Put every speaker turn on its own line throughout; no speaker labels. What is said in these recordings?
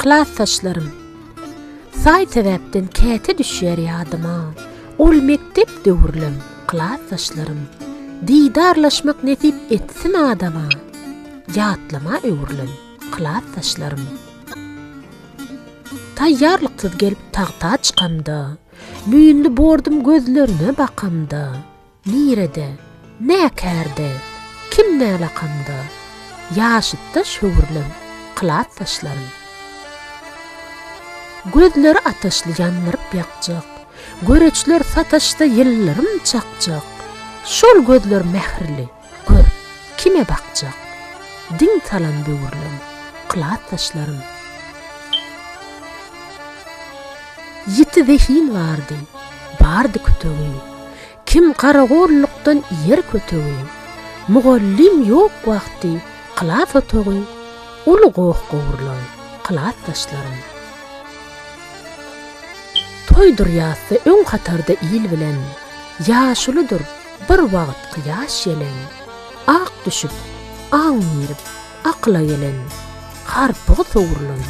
Klassdaşlarym, say sebäpden käte düşýär ýadyma. Ol mektep döwürlem, klassdaşlarym. Didarlaşmak nesip etsin adama. Ýatlama öwürlem, klassdaşlarym. Taýýarlyksyz gelip tagta çykamda, müýünli bordum gözlerine bakamda. Nirede, näkärde, kim nälakamda, ýaşytda şöwürlem, klassdaşlarym. Gözleri ataşly ýanlyryp ýakjak, göreçler sataşda ýyllarym çakjak. Şol gözler mähirli, gör, kime bakjak, diň talan böwürlem, klassdaşlarym. Ýiti zehin bardy, bardy kötögi. Kim garagorlukdan yer kötögi. Mugallim ýok wagty, klass otogy. Ulu goýuk gowurlan, klassdaşlarym. Toy durýasy öň hatarda il bilen, ýaşulydyr bir wagt qyýaş ýelen. Ak düşüp, aň ýerip, akla gelen, harpygy sowurlan,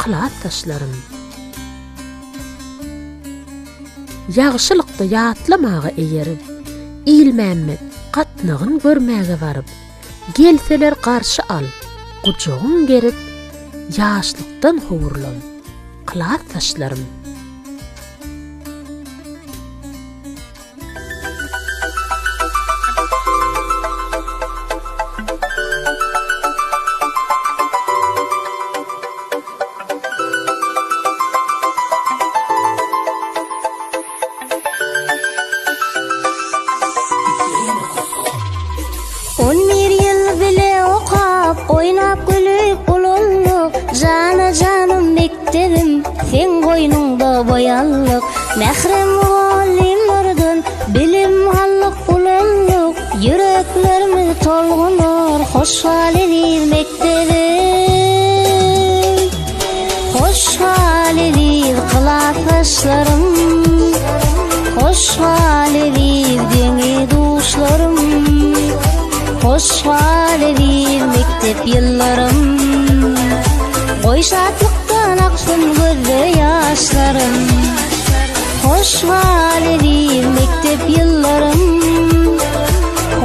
klassdaşlarym. Ýagşylykda ýatlamaga eýerip, ilmänmek gatnagyn görmäge baryp, gelseler garşy al, gujagyň gerip, ýaşlykdan howurlan, klassdaşlarym.
Sen goýnungda boýanlyk, mährem muallimlerden bilim hallyk bulanlyk, yüreklerimiz tolgunur, hoşhal edir mektebim. Hoşhal edir klassdaşlarym, hoşhal edir deňi duşlarym, hoşhal edir mektep ýyllarym. Goýşatlıkdan aksın gözde ýaşlarym, hoşhal edir mektep ýyllarym,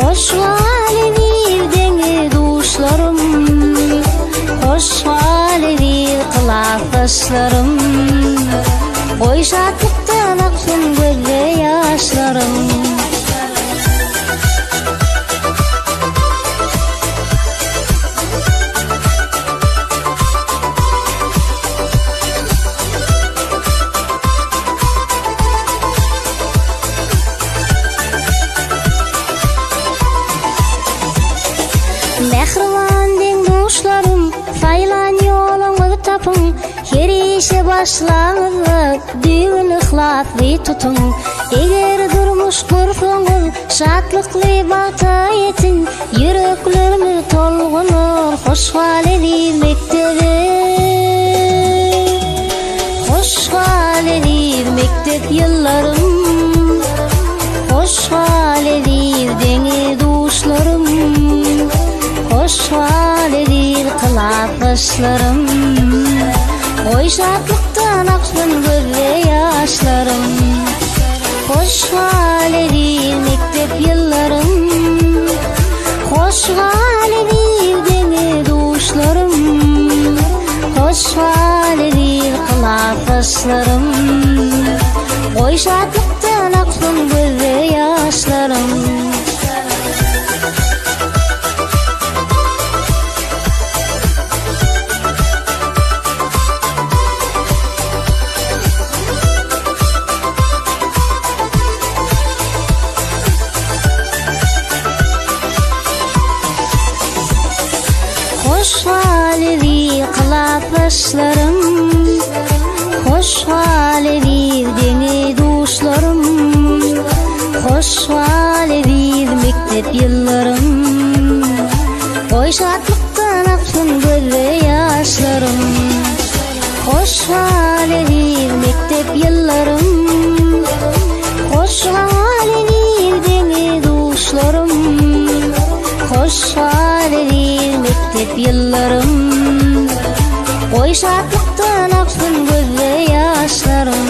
hoşhal edir deňi duşlarym, hoşhal edir klassdaşlarym. Goýşatlykdan aksın gözde ýaşlarym. Mehriban deň duşlarym, saýlan ýoluňy tapyň, her işe başlaňyz, düýün ihlasly tutun. Eger durmuş gursoňyz, şatlykly bagta ýetin, yüreklerimiz tolgunur, hoşhal edir mektebim. Hoşhal edir mektep ýyllarym, hoşhal edir deňi duşlarym, hoşhal edir klassdaşlarym. Goýşatlykdan aksyn gözde ýaşlarym, hoşhal edir mektep ýyllarym, hoşhal edir deňi duşlarym, hoşhal edir klassdaşlarym. Goýşatlykdan aksyn gözde ýaşlarym. Hoşhal edir klassdaşlarym, hoşhal edir deňi duşlarym, hoşhal edir mektep ýyllarym. Goýşatlykdan aksyn gözde ýaşlarym, hoşhal edir mektep ýyllarym, hoşhal edir deňi duşlarym, hoşhal edir mektep ýyllarym. Goýşatlykdan Gudan aksın gözde yaşlarım.